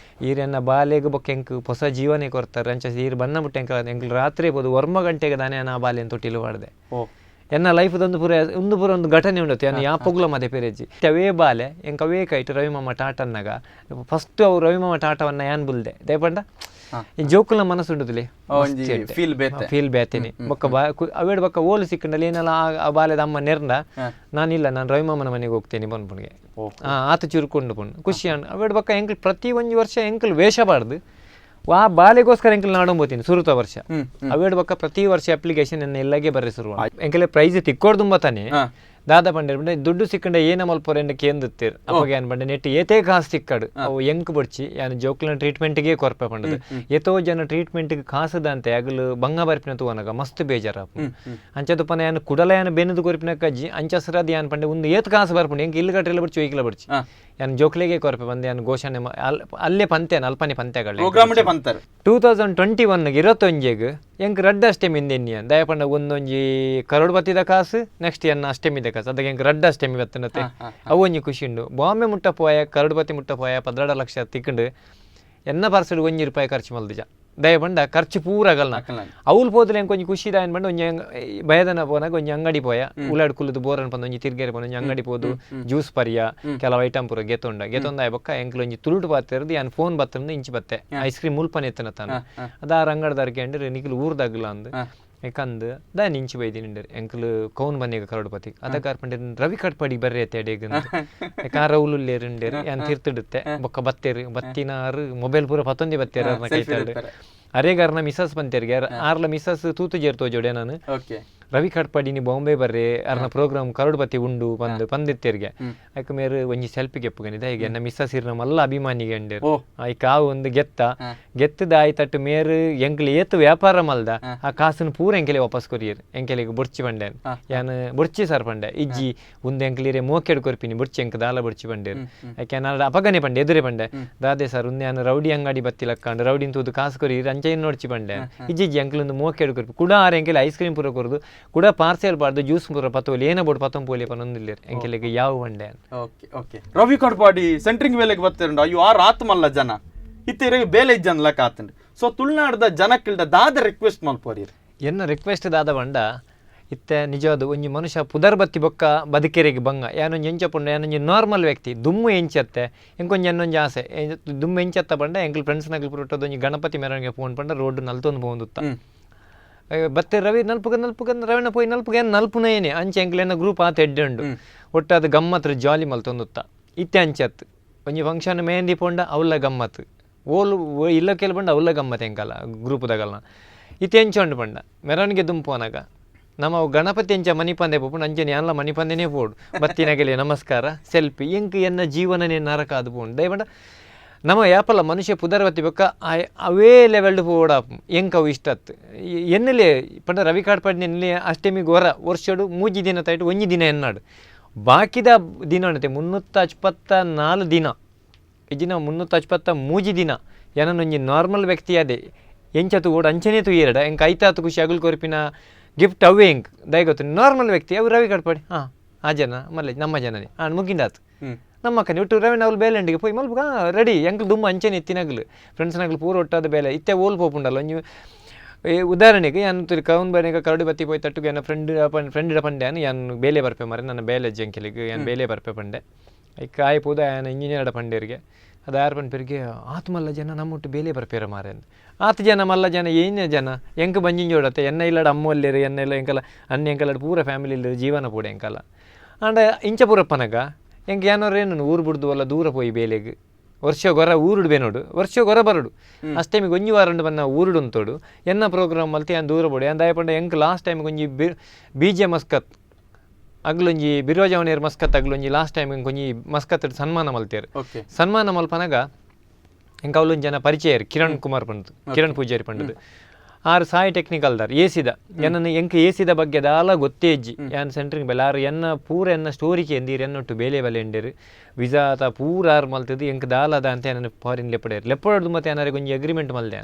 ಈರೆನ್ನ ಬಾಲೆಗೆ ಬೊಕ್ಕ ಎಂಕ್ ಹೊಸ ಜೀವನೇ ಕೊರ್ತಾರೆ ಅಂಚ ಈರು ಬನ್ನ ಮುಟ್ಟ ಎಂಕಲ್ ರಾತ್ರಿ ಬೋದು 1 ಗಂಟೆಗೆ ದಾನೆ ನಾ ಬಾಲೆನ ತೊಟ್ಟಿಲು ಬಾಡ್ದೆ ಎನ್ನ ಲೈಫ್ ಒಂದು ಪೂರ ಒಂದು ಘಟನೆ ಉಂಡತ್ತು ಎನ್ನ ಯಾಪೊಗ್ಲ ಮದೆ ಪೇರೆಜ್ಜಿ ಅವೇ ಬಾಲೆ ಎಂಕ ಅವೇ ಕೈಟ್ ರವಿಮಾಮ ಟಾಟನ್ನಾಗ ಫಸ್ಟ್ ಅವು ರವಿಮಾಮ ಟಾಟವನ್ನ ಯಾನ್ ಬುಲ್ದೆ ದಯಪಂಡ ಜೋಕುಲ ಮನಸ್ಸು ಉಂಡುದಿಲ್ಲ ಫೀಲ್ ಬೇತೇನೆ ಬೊಕ್ಕ ಅವೇಡ್ ಬೊಕ್ಕ ಓಲು ಸಿಕ್ಕಂಡಲ್ಲಿ ಏನೆಲ್ಲ ಆ ಬಾಲ್ಯದ ಅಮ್ಮ ನೆರ್ನ ನಾನಿಲ್ಲ ನಾನು ರವಿಮಾಮನ ಮನೆಗೆ ಹೋಗ್ತೇನೆ ಬಂದ್ಪುಣ್ಗೆ ಆತ ಚುರುಕೊಂಡು ಪುಣ್ ಖುಷಿ ಅವೇಡ್ ಬೊಕ್ಕ ಎಂಕಲ್ ಪ್ರತಿ ಒಂದು ವರ್ಷ ಎಂಕಲ್ ವೇಷ ಬಾರ್ದು ಆ ಬಾಲೆಗೋಸ್ಕರ ಎಂಕಲ್ ನಾಡೋಂಬೋತೀನಿ ಸುರುತ ವರ್ಷ ಅವೇಡ್ ಬೊಕ್ಕ ಪ್ರತಿ ವರ್ಷ ಅಪ್ಲಿಕೇಶನ್ ಎನ್ನ ಎಲ್ಲಗೆ ಬರ್ರೆ ಶುರು ಎಂಕಲೆ ಪ್ರೈಸ್ ತಿಕ್ಕೋಡ್ ತುಂಬ ತಾನೆ ದಾದ ಪಂಡೆ ಬಂಡೆ ದುಡ್ಡು ಸಿಕ್ಕಂಡೆ ಏನ ಮಲ್ಪೋರೆ ಕೇಂದಿರ್ತೀರ್ ಅವಾಗ ಏನ್ ಬಂಡೆ ನೆಟ್ ಏತೇ ಕಾಸು ಸಿಕ್ಕಡು ಅವು ಎಂಕ್ ಬಡ್ಚಿ ಯಾನು ಜೋಕ್ಲನ ಟ್ರೀಟ್ಮೆಂಟ್ಗೆ ಕೊರ್ಪೆ ಪಂಡದು ಎತೋ ಜನ ಟ್ರೀಟ್ಮೆಂಟ್ಗೆ ಕಾಸದಂತೆ ಆಗಲು ಬಂಗ ಬರ್ಪಿನ ತೂವನಾಗ ಮಸ್ತ್ ಬೇಜಾರ ಅಂಚದು ಪನ ಯಾನು ಕುಡಲ ಯಾನು ಬೆನ್ನದು ಕೊರ್ಪಿನಕ್ಕ ಅಂಚಸರದ್ ಯಾನ್ ಪಂಡೆ ಒಂದು ಏತ್ ಕಾಸು ಬರ್ಪುಂಡು ಎಂಕ್ ಇಲ್ಲಿ ಗಟ್ರೆಲ್ಲ ಬಡ್ಚಿ ಒಯ್ಕಿಲ ಬಡ್ಚಿ ಯಾನು ಜೋಕ್ಲೆಗೆ ಕೊರ್ಪೆ ಬಂದೆ ಯಾನು ಘೋಷಣೆ ಅಲ್ಲೇ ಪಂತ್ಯಾನ ಅಲ್ಪನೆ ಪಂತ್ಯಗಳು 2021 21 ಎಂಕ್ ರಡ್ಡ ಅಷ್ಟೆಮಿ ಇಂದೆನ್ನಿ ದಯಪಂಡ ಒಂದೊಂಜಿ ಕರೋಡ್ ಬತ್ತಿದ ಕಾಸು ನೆಕ್ಸ್ಟ್ ಎನ್ನ ಅಷ್ಟೆಮಿದ ಕಾಸು ಅದಕ್ಕೆ ಎಂಕ್ ರಡ್ಡ ಅಷ್ಟೆಮಿ ಬತ್ತನತ್ತೆ ಅವು ಒಂಜಿ ಖುಷಿ ಉಂಡು ಬಾಂಬೆ ಮುಟ್ಟ ಪೋಯ ಕರೋಡ್ ಬತ್ತಿ ಮುಟ್ಟ ಪೋಯ 12 ಲಕ್ಷ ತಿಕ್ಕಂಡು ಎನ್ನ ಪರ್ಸಡ್ ₹1 ಖರ್ಚು ಮಲ್ದಿಜ ದಯಪಂಡ ಖರ್ಚು ಪೂರ ಆಗಲ್ನ ಅವ್ಲು ಹೋದ್ರೆ ಎಂಕ್ ಒಂಜಿ ಖುಷಿ ದಾಯನ್ ಬಂಡ ಒಂಜಿ ಬಯದನ ಪೋನಾಗ ಒಂಜಿ ಅಂಗಡಿ ಪೋಯ ಉಲಾಡ್ ಕುಲ್ಲುದು ಬೋರನ್ ಪಂದ ಒಂಜಿ ತಿರ್ಗೇರಿ ಪೋನ ಒಂಜಿ ಅಂಗಡಿ ಪೋದು ಜ್ಯೂಸ್ ಪರಿಯ ಕೆಲವು ಐಟಮ್ ಪೂರ ಗೆತ್ತೊಂಡ ಬೊಕ್ಕ ಎಂಕ್ಲು ಒಂಜಿ ತುಳುಟು ಬತ್ತಿರದು ಯಾನ್ ಫೋನ್ ಬತ್ತಂದು ಇಂಚಿ ಬತ್ತೆ ಐಸ್ ಕ್ರೀಮ್ ಮುಲ್ಪನೆ ಎತ್ತನ ತಾನು ಅದಾರ ಅಂಗಡದಾರ್ಗೆ ಅಂಡ್ರೆ ನಿಖಿಲ್ ಊರ್ದಾಗಲ್ಲ ಅಂದು ಯಾಕಂದು ದಾನ್ ಇಂಚಿ ಬೈದಿನಿಂಡರ್ ಎಂಕ್ಲು ಕೌನ್ ಬನ್ನಿಗ ಕರೋಡ್ಪತಿ ಅದಕ್ಕೆ ಅರ್ಪಂಡೆ ರವಿ ಕಟ್ಪಾಡಿ ಬರ್ರಿ ಅತ್ತೇಡೇಗ ಯಾಕಂದ್ರೆ ರೌಲುಲ್ಲೇರಿಂಡೇರು ಯಾನ್ ತಿರ್ತಿಡುತ್ತೆ ಬೊಕ್ಕ ಬತ್ತೇರು ಬತ್ತಿನಾರು ಮೊಬೈಲ್ ಪೂರ ಪತ್ತೊಂದಿ ಬತ್ತೇರ ಅರ್ನ ಕೈತಾಡು ಅರೇಗಾರ್ನ ಮಿಸಸ್ ಬಂತೇರ್ಗೆ ಆರ್ಲ ಮಿಸಸ್ ತೂತು ಜೇರ್ತೋ ಜೋಡೆ ನಾನು ರವಿ ಕಟ್ಪಾಡಿನಿ ಬಾಂಬೆ ಬರ್ರೆ ಅರ್ನ ಪ್ರೋಗ್ರಾಮ್ ಕರೋಡ್ಪತಿ ಉಂಡು ಪಂದಿತ್ತೇರ್ಗೆ ಯಾಕೆ ಮೇರೆ ಒಂಜಿ ಸೆಲ್ಫಿ ಕೆಪ್ಪುಗನಿದ ಈಗ ಎನ್ನ ಮಿಸ್ಸಸ್ ಇರ್ನ ಮಲ್ಲ ಅಭಿಮಾನಿಗೆ ಅಂಡೇರು ಐಕ ಆ ಒಂದು ಗೆತ್ತದ ಆಯ್ತಟ್ಟು ಮೇರು ಎಂಕ್ಲೆ ಏತು ವ್ಯಾಪಾರ ಮಲ್ದ ಆ ಕಾಸನ್ನು ಪೂರ ಎಂಕೆಲೆ ವಾಪಸ್ ಕೊರಿಯರ್ ಎಂಕೆಲೆಗೆ ಬುಡ್ಚಿ ಬಂಡೇನ್ ಯಾನ್ ಬುಡ್ಚಿ ಸರ್ ಪಂಡೆ ಇಜ್ಜಿ ಒಂದು ಎಂಕ್ಲಿರೆ ಮೋಕೆಡ್ ಕೊರ್ಪಿನಿ ಬುಡ್ಚಿ ಎಂಕ್ ದಾಲ ಬುಡ್ಚಿ ಬಂಡೇರು ಯಾಕೆ ನಾನು ಅಪಗನೆ ಪಂಡೆ ಎದುರೇ ಪಂಡೆ ದಾದೆ ಸರ್ ಒಂದು ನಾನು ರೌಡಿ ಅಂಗಡಿ ಬತ್ತಿಲಕ್ಕಾಂಡು ರೌಡಿ ತೂದು ಕಾಸು ಕೊರಿಯರ್ ಅಂಚೆ ನೋಡ್ಚಿ ಬಂಡೆ ಇಜ್ಜಿ ಎಂಕ್ಲೊಂದು ಮೋಕೆಡ್ ಕೊರ್ಪಿ ಕೂಡ ಆರು ಎಂಕೆಲೆ ಐಸ್ ಕ್ರೀಮ್ ಪೂರ ಕೊರದು ಕೂಡ ಪಾರ್ಸೆಲ್ ಬಾರ್ದು ಜ್ಯೂಸ್ ಪೂರ ಪತ್ತೋಲಿ ಏನ ಬೋಡ್ ಪತ್ತಂ ಪೋಲಿ ಪನೊಂದಿಲ್ಲ ಎಂಕೆಲೆಗೆ ಯಾವ ಬಂಡೆ
ಓಕೆ ರವಿ ಕಟ್ಪಾಡಿ ಸೆಂಟ್ರಿಂಗ್ ವೇಲೆಗೆ ಬರ್ತಿರಂಡ ಅಯ್ಯೋ ಆರು ಆತ್ಮಲ್ಲ ಜನ ಇತ್ತಿರೆಗೆ ಬೇಲೆ ಜನ ಲೆಕ್ಕ ಆತಂಡು ಸೊ ತುಳುನಾಡದ ಜನಕ್ಕಿಲ್ದ ದಾದ ರಿಕ್ವೆಸ್ಟ್ ಮಲ್ಪೋರಿ ಎನ್ನ
ರಿಕ್ವೆಸ್ಟ್ ದಾದ ಬಂಡ ಇತ್ತೆ ನಿಜವಾದ ಒಂಜಿ ಮನುಷ್ಯ ಪುದರ್ ಬತ್ತಿ ಬೊಕ್ಕ ಬದುಕೆರೆಗೆ ಬಂಗ ಯಾನೊಂಜಿ ಎಂಚಪುಂಡ ಯಾನೊಂಜಿ ನಾರ್ಮಲ್ ವ್ಯಕ್ತಿ ದುಮ್ಮು ಎಂಚತ್ತೆ ಎಂಕೊಂಜಿ ಅನ್ನೊಂಜಿ ಆಸೆ ದುಮ್ಮು ಎಂಚತ್ತ ಬಂಡ ಎಂಕಲ್ ಫ್ರೆಂಡ್ಸ್ ನಗಲ್ ಪುರಟೊಂಜಿ ಗಣಪತಿ ಮೆರವಣಿಗೆ ಫೋನ್ ಪಂಡ ರೋಡ್ ನಲ್ತೊಂದು ಬೋಂದುತ್ತ ಬತ್ತೆ ರವಿ ನಲ್ಪುಗ ರವಿನ ಪೋಯಿ ನಲ್ಪುಗ ಏನು ನಲ್ಪುನ ಏನೇ ಅಂಚೆ ಎಂಕ್ಲೆನ ಗ್ರೂಪ್ ಆತ ಎಡ್ಡುಂಡು ಒಟ್ಟಾದ ಗಮ್ಮತ್ರ ಜಾಲಿ ಮಲ್ತೊಂದುತ್ತ ಇತ್ತೆ ಅಂಚತ್ ಒಂಜಿ ಫಂಕ್ಷನ್ ಮೆಹಂದಿ ಪೋಂಡ ಅವಲ್ಲ ಗಮ್ಮತ್ ಓಲು ಇಲ್ಲ ಕೆಲ ಬಂಡ ಅವಲ್ಲ ಗಮ್ಮತ್ ಎಂಕಲ್ಲ ಗ್ರೂಪ್ದಾಗಲ್ಲ ಇತ್ತೆ ಎಂಚೊಂಡು ಪಂಡ ಮೆರವಣಿಗೆ ದುಂಪೋನಾಗ ನಮ್ಮ ಗಣಪತಿ ಎಂಚ ಮನಿಪಂದೆ ಪೋಪುಂಡು ಅಂಚನೆ ಯಾನ್ಲ ಮನಿಪಂದೆನೇ ಪೋಡು ಬತ್ತಿನಾಗಲಿ ನಮಸ್ಕಾರ ಸೆಲ್ಫಿ ಎಂಕ್ ಎನ್ನ ಜೀವನನೇ ನರಕ ಅದು ಪೋಂಡು ದಯಪಂಡ ನಮ್ಮ ಯಾಪಲ್ಲ ಮನುಷ್ಯ ಪುದರ್ವತಿ ಬೊಕ್ಕ ಅವೇ ಲೆವೆಲ್ಡ್ ಪೋಡಾಪು ಎಂಕ್ ಅವು ಇಷ್ಟತ್ತು ಎನ್ನಲೇ ಪಂಡ ರವಿ ಕಾಡ್ಪಾಡಿನ ಎನ್ನಲೇ ಅಷ್ಟಮಿಗೆ ವರ್ಷಡು 3 ದಿನ ತಾಯ್ತು 1 ದಿನ ಎನ್ನಾಡು ಬಾಕಿದ ದಿನ ಅನ್ನತೆ 354 ದಿನ ಇಜಿನ 353 ದಿನ ಏನೊಂಜಿ ನಾರ್ಮಲ್ ವ್ಯಕ್ತಿ ಅದೇ ಎಂಚತು ಓಡ್ ಅಂಚನೆ ತುಯ್ಯರಡ ಎಂಕ್ ಐತಾತು ಖುಷಿ ಅಗುಲ್ ಕೊರ್ಪಿನ ಗಿಫ್ಟ್ ಅವೇ ಎಂಕ್ ದಯ ಗೊತ್ತು ನಾರ್ಮಲ್ ವ್ಯಕ್ತಿ ಅವು ರವಿ ಕಾಡ್ಪಾಡಿ ಆ ಜನ ಮಲ್ಲ ನಮ್ಮ ಜನನೇ ಮುಗಿಂದಾತು ನಮ್ಮ ಕನೆ ಒಟ್ಟು ರವಿ ಅವ್ಲು ಬೇಲೆಂಡಿಗೆ ಪೋಯಿ ಮಲ್ಪಗ ರೆಡಿ ಎಂಕ್ಲು ದುಮ್ಮ ಅಂಚೆನೆ ಎತ್ತಿನಗ್ಲು ಫ್ರೆಂಡ್ಸ್ನಗ್ಲು ಪೂರ ಒಟ್ಟಾದ ಬೇಲೆ ಇತ್ತೆ ಓಲ್ ಪೋಪುಂಡಲ್ಲ ಒಂಜಿ ಉದಾಹರಣೆಗೆ ಯಾನು ಕೌನ್ ಬನೆಗ ಕರಡು ಬತ್ತಿ ಪೋಯ್ ತಟ್ಟುಗೆ ನನ್ನ ಫ್ರೆಂಡ್ ಪಂಡೆ ಯಾನು ಬೇಲೆ ಬರ್ಪೆ ಮಾರೆ ನನ್ನ ಬೇಲೆ ಜಂಕೆಲಿಗೆ ಯಾನು ಬೇಲೆ ಬರ್ಪೆ ಪಂಡೆ ಈಗ ಆಯ್ ಪೂದ ಯಾನು ಇಂಜಿನಿಯರ್ಡ ಪಂಡೇರಿಗೆ ಅದು ಯಾರು ಪಂಡ್ಪೇರಿಗೆ ಆತ ಮಲ್ಲ ಜನ ನಮ್ಮೊಟ್ಟು ಬೇಲೆ ಬರ್ಪೇರ ಮಾರೆ ಅಂತ ಆತ ಜನ ಮಲ್ಲ ಜನ ಏನೇ ಜನ ಎಂಕ್ ಬಂಜಿಂಜೋಡತ್ತೆ ಎನ್ನ ಇಲ್ಲಡ ಅಮ್ಮಲ್ಲಿರು ಎನ್ನೆಲ್ಲ ಎಂಕಲ್ಲ ಅನ್ನ ಎಂಕಲ್ಲ ಪೂರ ಫ್ಯಾಮಿಲಿ ಇಲ್ಲರು ಜೀವನ ಪೂಡೆ ಎಂಕಲ್ಲ ಅಂಡ ಇಂಚ ಪೂರಪ್ಪನಗ ಎಂಗೆ ಏನೋರೇನು ಊರು ಬಿಡ್ದು ಅಲ್ಲ ದೂರ ಪೋಯಿ ಬೇಲೆಗೆ ವರ್ಷ ಗೊರ ಊರುಡು ಬೇನೋಡು ವರ್ಷ ಗೊರ ಬರಡು ಅಷ್ಟೇಮಿಗೆ ಒಂಜಿ ವಾರಂಡು ಬನ್ನ ಊರುಡು ಅಂತೋಡು ಎನ್ನ ಪ್ರೋಗ್ರಾಮ್ ಮಲ್ತಿ ಯಾನು ದೂರ ಬೋಡಿ ಅಂದ ಆಯ್ಪಂಡ ಎಂಕ್ ಲಾಸ್ಟ್ ಟೈಮಿಗೆ ಒಂಜಿ ಬೀಜೆ ಮಸ್ಕತ್ ಅಗ್ಲೊಂಜಿ ಬಿರೋಜವನೇರ್ ಮಸ್ಕತ್ ಅಗ್ಲೊಂಜಿ ಲಾಸ್ಟ್ ಟೈಮ್ ಒಂಜಿ ಮಸ್ಕತ್ ಸನ್ಮಾನ ಮಲ್ತೇರು ಸನ್ಮಾನ ಮಲ್ಪನಾಗ ಎಂಕ ಅವಲೊಂದು ಜನ ಪರಿಚಯ ಕಿರಣ್ ಕುಮಾರ್ ಪಂಡದು ಕಿರಣ್ ಪೂಜಾರಿ ಪಂಡದು ಆರು ಸಾಯಿ ಟೆಕ್ನಿಕಲ್ದಾರ್ ಎಸಿದ ಎನ್ನ ಎಂಕ ಎಸಿದ ಬಗ್ಗೆ ದಾಲ ಗೊತ್ತೇ ಇಜ್ಜಿ ಯಾನ್ ಸೆಂಟ್ರಿಂಗ್ ಬೆಲೆ ಆರು ಎನ್ನ ಪೂರ ಎನ್ನ ಸ್ಟೋರಿಗೆ ಎಂದೀರು ಎನ್ನೊಟ್ಟು ಬೇಲೆ ಬೆಲೆ ಎಂಡೇರು ವಿಸಾತ ಪೂರ ಆರು ಮಲ್ತದ್ದು ಎಂಕ ದಾಲದ ಅಂತ ನನ್ನ ಫಾರಿನ್ ಲೆಪ್ಪಡೋದು ಮತ್ತೆ ಏನಾರಿಗೆ ಒಂಜಿ ಅಗ್ರಿಮೆಂಟ್ ಮಲ್ದೆ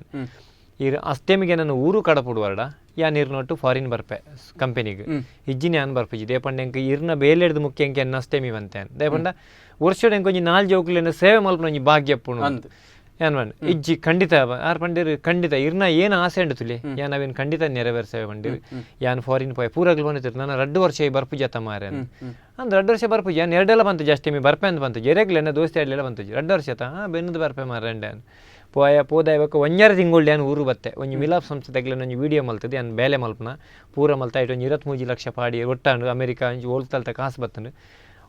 ಈ ಅಷ್ಟೇಮಿಗೆ ನಾನು ಊರು ಕಡಪುಡುವಾರ್ಡ ಯಾನ್ ಇರ್ನೊಟ್ಟು ಫಾರಿನ್ ಬರ್ಪೆ ಕಂಪೆನಿಗೆ ಇಜ್ಜಿನ ಯಾನ್ ಬರ್ಪಿಜಿ ದೇಪಂಡ ಎಂಕ ಇರ್ನ ಬೇಲೆ ಹಿಡ್ದು ಮುಖ್ಯ ಎಂಕೆ ಎನ್ನ ಅಷ್ಟೇಮಿ ಬಂತೆ ದೇಪಂಡ ವರ್ಷದ ಎಂಕ ಒಂಜಿ 4 ಜೋಕ್ಲೇನ ಸೇವೆ ಮಲ್ಪನ ಒಂಜಿ ಭಾಗ್ಯ ಪುಣು ಏನ್ ಮಾಡಿ ಇಜ್ಜಿ ಖಂಡಿತ ಆರ್ ಪಂಡಿರು ಖಂಡಿತ ಇರ್ನ ಏನು ಆಸೆ ಉಂಡು ತುಲಿ ಯಾನ್ ಅವೇನು ಖಂಡಿತ ನೆರವೇರ್ಸೇವೆ ಪಂಡಿರು ಯಾನ್ ಫಾರಿನ್ ಪೋಯ್ ಪೂರಗಳು ಬಂದಿತ್ತು ನಾನು 2 ವರ್ಷ ಬರ್ಪು ಜತ ಮಾರೆ ಅಂದ್ರೆ 2 ವರ್ಷ ಬರ್ಪು ಯಾನ್ 2 ಬಂತು ಜಾಸ್ತಿ ಮೀ ಬರ್ಪೆ ಅಂತ ಬಂತು ಜೆರೆಗ್ಲೆ ಎನ್ನ ದೋಸ್ತಿ ಆಡ್ಲೆಲ್ಲ ಬಂತು 2 ವರ್ಷ ಬೆನ್ನದು ಬರ್ಪೆ ಮಾರಂಡೆ ಪೋದ ಇವಾಗ 1 ತಿಂಗಳು ಏನು ಊರು ಬತ್ತೆ ಒಂದು ಮಿಲಾಪ್ ಸಂಸ್ಥೆ ತಗಲ ಒಂದು ವಿಡಿಯೋ ಮಲ್ತದೆ ಏನು ಬೇಲೆ ಮಲ್ಪನ ಪೂರ ಮಲ್ತಾ ಇಟ್ಟು 23 ಲಕ್ಷ ಪಾಡಿ ಒಟ್ಟಾಂಡು ಅಮೆರಿಕ ಹೋಲ್ತಲ್ತ ಕಾಸು ಬತ್ತಂಡು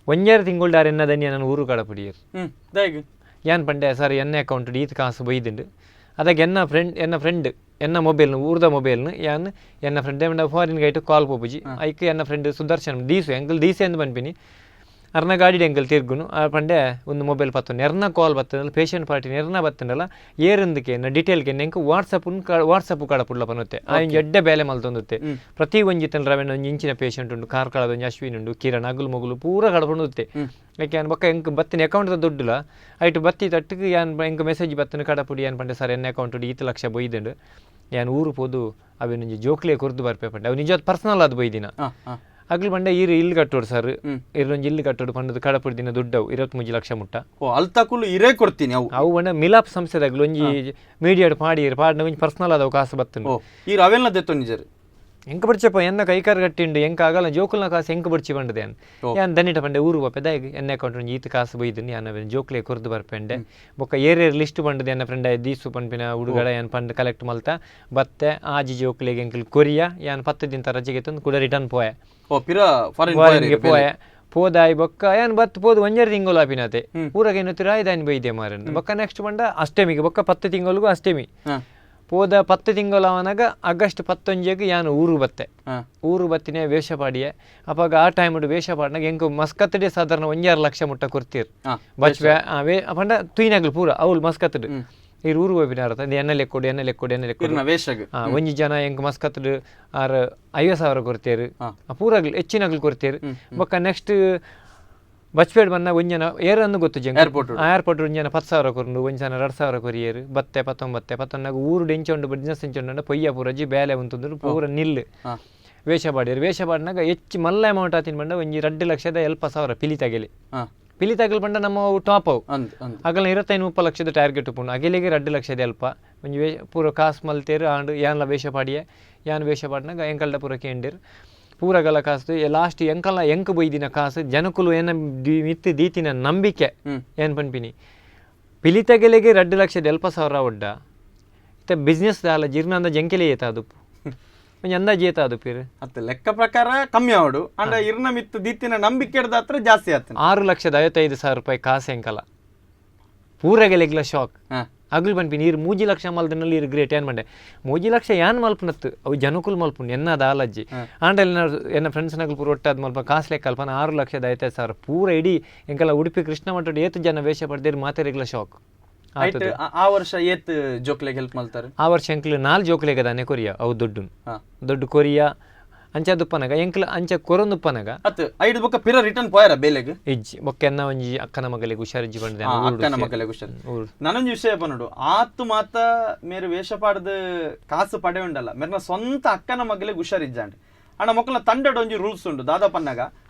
1 ತಿಂಗಳು ದಾರ ಎನ್ನದನ್ಯ ನಾನು ಊರು ಕಡಪಿಡಿಯರು ಏನ್ ಪಂಡೆ ಸರ್ ಎನ್ನ ಅಕೌಂಟ್ ಈತ ಕಾಸು ಬೈದುಂಡು ಅದಕ್ಕೆ ಎನ್ನ ಫ್ರೆಂಡ್ ಎನ್ನ ಮೊಬೈಲ್ನು ಊರ್ದ ಮೊಬೈಲ್ನು ಯಾನ್ ಎನ್ನ ಫ್ರೆಂಡ್ ಏಮಂಡ ಫಾರಿನ್ಗೆ ಆಯ್ತು ಕಾಲ್ ಪೋಪುಜಿ ಐಕೆ ಎನ್ನ ಫ್ರೆಂಡ್ ಸುದರ್ಶನ್ ದೀಸು ಎಂಕಲ್ ದೀಸೆ ಎಂದು ಬಂದ್ಪಿನಿ ಅರ್ನ ಗಾಡಿ ಎಂಕಲ್ ತಿರ್ಗುನು ಆ ಪಂಡೆ ಒಂದು ಮೊಬೈಲ್ ಪತ್ತು ನೆರ್ನ ಕಾಲ್ ಬತ್ತಂದಲ್ಲ ಪೇಷಂಟ್ ಪಾರ್ಟಿ ನೆರ್ನ ಬತ್ತಂಡಲ್ಲ ಏರಂದಕ್ಕೆ ಡೀಟೇಲ್ಗೆ ಎಂಕ ವಾಟ್ಸಪ್ ಕಡಪುಡ್ಲ ಪನ್ನುತ್ತೆ ಆ ಎಡ್ಡೆ ಬೇಲೆ ಮಲ್ತೊಂದುತ್ತೆ ಪ್ರತಿ ಒಂಜಿತನ ರವೆನ ಒಂದು ಇಂಚಿನ ಪೇಷಂಟ್ ಉಂಡು ಕಾರ್ಕಳದ ಒಂದು ಅಶ್ವಿನ್ ಉಂಡು ಕಿರಣ್ ಅಗುಲು ಮಗುಲು ಪೂರ ಕಡಪುಂಡುತ್ತೆ ಯಾಕೆ ಅನ್ ಬಕ್ಕ ಎಂಕ ಬತ್ತಿನ ಅಕೌಂಟ್ ದುಡ್ಡುಲ ಐಟು ಬತ್ತಿ ತಟ್ಟಿಗೆ ಯಾನ್ ಎಂಕ ಮೆಸೇಜ್ ಬತ್ತನ ಕಡಪುಡಿ ಏನ್ ಪಂಡೆ ಸರ್ ಎನ್ನ ಅಕೌಂಟ್ 2 ಲಕ್ಷ ಬೈದಂಡು ಯಾನ್ ಊರು ಪೋದು ಅವೇನು ಜೋಕ್ಲೆ ಕುರ್ದು ಬರ್ಪೆ ಪಂಡೆ ಅವು ನಿಜವಾದ ಪರ್ಸನಲ್ ಅದು ಬೈದಿನ ಅಗ್ಲು ಬಂಡೆ ಇಲ್ಲಿ ಕಟ್ಟೋಡು ಸರ್ ಇರೊಂದು ಇಲ್ಲಿ ಕಟ್ಟೋಡು ಪಂಡದ ಕಡಪುಡಿ ದಿನ ದುಡ್ಡವು 23 ಲಕ್ಷ ಮುಟ್ಟ
ಅಲ್ತಕುಲು ಇರೇ ಕೊಡ್ತೀನಿ
ಅವು ಬಂಡ ಮಿಲಾಪ್ ಸಂಸ್ಥೆದಾಗ್ಲು ಒಂಜಿ ಮೀಡಿಯಾಡ್ ಪಾಡಿನ ಒಂಜಿ ಪರ್ಸನಲ್ ಅದಾವ ಕಾಸು ಬತ್ತನು
ಈ ಅವೆಲ್ಲ ದೆತ್ತೋ ನಿಜರು
ಎಂಕ ಬಿಡ್ಚಪ್ಪ ಎನ್ನ ಕೈಕಾರ್ ಗಟ್ಟಿಂಡು ಎಂಕ ಆಗಲ್ಲ ಜೋಕುಲ್ನ ಕಾಸು ಎಂಕ ಬಿಡ್ಚಿ ಬಂಡದೆ ಯಾನ್ ದನಿಟ ಪಂಡೆ ಊರು ಬಪ್ಪೆ ದಾಯಗ್ ಎನ್ನ ಅಕೌಂಟ್ ಒಂದು ಈತ ಕಾಸು ಬೈದನು ಯಾನ್ ಜೋಕ್ಲೆ ಕೊರ್ದು ಬರ್ಪೆಂಡೆ ಬೊಕ್ಕ ಏರೇರ್ ಲಿಸ್ಟ್ ಬಂಡದೆ ಎನ್ನ ಫ್ರೆಂಡ್ ದೀಸು ಪಂಪಿನ ಹುಡುಗಡ ಏನ್ ಪಂಡ್ ಕಲೆಕ್ಟ್ ಮಲ್ತಾ ಬತ್ತೆ ಆಜಿ ಜೋಕ್ಲೆಗೆ ಎಂಕಲ್ ಕೊರಿಯಾ ಯಾನ್ 10 ದಿನ ರಜೆಗೆ ತಂದು ಕೂಡ ರಿಟರ್ನ್ ಪೋಯೆ ಫಾರಿನ್ಗೆ ಪೋಯೆ ಪೋದಾಯಿ ಬೊಕ್ಕ ಏನ್ ಬತ್ ಪೋದು 1 ತಿಂಗಳು ಆಪಿನತೆ ಊರಾಗ ಏನತ್ತಿರ ಇದಾನ್ ಬೈದೆ ಮಾರನ್ ಬೊಕ್ಕ ನೆಕ್ಸ್ಟ್ ಬಂಡ ಅಷ್ಟಮಿಗೆ ಬೊಕ್ಕ 10 ತಿಂಗಳಿಗೂ ಅಷ್ಟಮಿ ಪೋದ 10 ತಿಂಗಳು ಅವನಾಗ ಆಗಸ್ಟ್ 11ಗೆ ಯಾನು ಊರು ಬತ್ತಿನ ವೇಷಪಾಡಿಯೆ ಅವಾಗ ಆ ಟೈಮ್ ವೇಷ ಪಾಡ್ನಾಗ ಎಂಕು ಮಸ್ಕತ್ತಡೆ ಸಾಧಾರಣ 1 ಲಕ್ಷ ಮುಟ್ಟ ಕೊರ್ತೀರ್ ಬಚ್ವೆ ಪಂಡ ತುಯ್ನಾಗ್ಲು ಪೂರ ಅವ್ಲು ಮಸ್ಕತ್ತಡು ಈ ಊರು ಹೋಗ್ಬಿನಾರತ್ತ ಎಣ್ಣೆ ಕೊಡು ಒಂಜಿ ಜನ ಎಂಕ್ ಮಸ್ಕತ್ತಡು 50,000 ಕೊಡ್ತೇರು ಪೂರಾಗ್ಲು ಹೆಚ್ಚಿನಾಗ್ಲು ಕೊಡ್ತೇರು ಬೊಕ್ಕ ನೆಕ್ಸ್ಟ್ ಬಚ್ಪೇಡ್ ಬಂದ ಒಂಜನ ಏರನ್ನು ಗೊತ್ತು ಏರ್ಪೋರ್ಟ್ ಒಂಜನ 10,000 ಕೊರ್ನು ಒಂಜನ 2,000 ಕೊರಿಯರು ಬತ್ತೆ 19 ಊರು ಡೆಂಚೊಂಡು ಬಿಸ್ನೆಸ್ ಎಂಚೊಂಡು ಪೊಯ್ಯ ಪೂರಜಿ ಬೇಲೆ ಉಂತಂದ್ರು ಪೂರ ನಿಲ್ಲು ವೇಷಪಾಡಿನಾಗ ಹೆಚ್ಚು ಮಲ್ಲ ಅಮೌಂಟ್ ಆತಿನ ಬಂಡ ಒಂಜಿ 2,70,000 ಪಿಲಿ ತಗಲ್ ಬಂಡ ನಮ್ಮ ಟಾಪ್ ಅವು ಆಗಲ್ಲ 25-30 ಲಕ್ಷದ ಟಾರ್ಗೆಟ್ ಉಪ್ಪುಂಡು ಅಗೆಲಿಗೆ 2 ಲಕ್ಷದ ಅಲ್ಪ ಒಂಜಿ ಪೂರ ಕಾಸು ಮಲ್ತೇರು ಆಂಡು ಯಾನ್ಲ ವೇಷಪಾಡಿಯೆ ಯಾನ್ ವೇಷಪಾಡಿನಾಗ ಎಂಕಲ್ಡ ಪೂರ ಕೇಂಡಿರು ಪೂರಗಲ ಕಾಸು ಲಾಸ್ಟ್ ಎಂಕಲ್ಲ ಎಂಕ ಬೈದಿನ ಕಾಸು ಜನಕುಲು ಏನ ಮಿತ್ತು ದೀತಿನ ನಂಬಿಕೆ ಏನ್ ಪನ್ಪಿನಿ ಪಿಲಿ ತಗಲಿಗೆ 2 ಲಕ್ಷದ 70,000 ಒಡ್ಡ ಇತ್ತ ಬಿಸ್ನೆಸ್ ದಾಲ ಜೀರ್ಣ ಜಂಕೆಲೆ ಏತಾದು ಒಂಜಿ ಅಂದಾಜು ಏತಾದು ಪೀರು
ಅತ್ತ ಲೆಕ್ಕ ಪ್ರಕಾರ ಕಮ್ಮಿ ಆವಡು ಅಂಡ ಇರ್ನ ಮಿತ್ತು ದೀತಿನ ನಂಬಿಕೆ ಹತ್ರ ಜಾಸ್ತಿ ಆತ
6,55,000 ರೂಪಾಯಿ ಕಾಸು ಎಂಕಲ್ಲ ಪೂರಗೆಲೆಗ್ಲ ಶಾಕ್ ಅಗ್ಲು ಬನ್ಪಿ ನೀರು 3 ಲಕ್ಷ ಮಲ್ದನಲ್ಲಿ ಇರು ಗ್ರೇಟ್ ಏನ್ ಮಂಡೆ 3 ಲಕ್ಷ ಯಾನ್ ಮಲ್ಪನತ್ತು ಅವು ಜನಕುಲ್ ಮಲ್ಪುಂಡು ಎನ್ನದ ಆಲಜ್ಜಿ ಆಂಡಲ್ಲಿ ಎನ್ನ ಫ್ರೆಂಡ್ಸ್ನಾಗ್ಲು ಪೂರ ಒಟ್ಟಾದ ಮಲ್ಪ ಕಾಸು ಲೆಕ್ಕ ಅಲ್ಪನ 6,55,000 ಪೂರ ಇಡೀ ಎಂಕಲ್ಲ ಉಡುಪಿ ಕೃಷ್ಣ ಮಠ ಏತು ಜನ ವೇಷ ಪಡೆದಿರು ಮಾತೆರೆಗ್ಲ ಶಾಕ್
ಆ ವರ್ಷ ಏತ್ ಜೋಕ್ಲೆಗೆ ಹೆಲ್ಪ್ ಮಾಡ್ತಾರೆ
ಆ ವರ್ಷ ಎಂಕ್ಲು 4 ಜೋಕ್ಲೆಗೆ ದಾನೆ ಕೊರಿಯಾ ಅವು ದೊಡ್ಡ ಕೊರಿಯಾ ಅಂಚದುಪ್ಪನಗ ಎಂಕ್ಲ ಅಂಚ ಕೊರೊಂದುಪ್ಪನಗ
ಅತ್ ಐದು ಬೊಕ್ಕ ಪಿರ ರಿಟರ್ನ್ ಪೋಯರ ಬೇಲೆಗೆ
ಇಜ್ಜಿ ಬೊಕ್ಕ ಎನ್ನ ಒಂಜಿ ಅಕ್ಕನ ಮಗಲಿಗೆ ಹುಷಾರಿಜ್ಜಿ ಬಂದಿದೆ
ಅಕ್ಕನ ಮಗಲಿಗೆ ಹುಷಾರು ನನೊಂದು ವಿಷಯ ಪನ್ನೋಡು ಆತು ಮಾತ ಮೇರೆ ವೇಷಪಾಡದ ಕಾಸು ಪಡೆ ಉಂಡಲ್ಲ ಮೇರ್ನ ಸ್ವಂತ ಅಕ್ಕನ ಮಗಲಿಗೆ ಹುಷಾರಿಜ್ಜಾಂಡ್ ಅಣ್ಣ ಮಕ್ಕಳ ತಂಡದ ಒಂಜಿ ರೂಲ್ಸ್ ಉಂಡು ದಾದಾಪನ್ನಾಗ